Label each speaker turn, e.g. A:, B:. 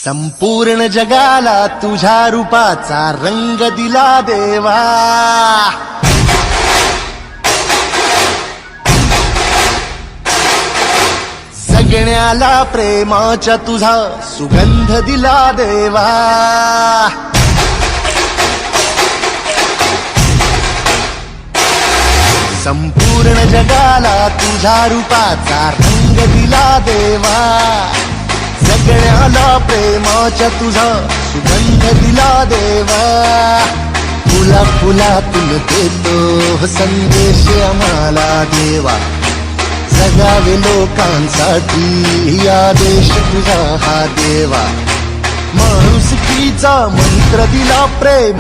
A: संपूर्ण जगाला तुझ्या रूपाचा रंग दिला देवा. जगण्याला प्रेमाच्या तुझा सुगंध दिला देवा. संपूर्ण जगाला तुझ्या रूपाचा रंग दिला देवा. जगण्याला प्रेमाच्या तुझा सुगंध दिला देवा. फुला फुलातून देतो संदेश आम्हाला देवा. जगावे लोकांसाठी आदेश तुझा हा देवा. माणुसकीचा मंत्र दिला प्रेम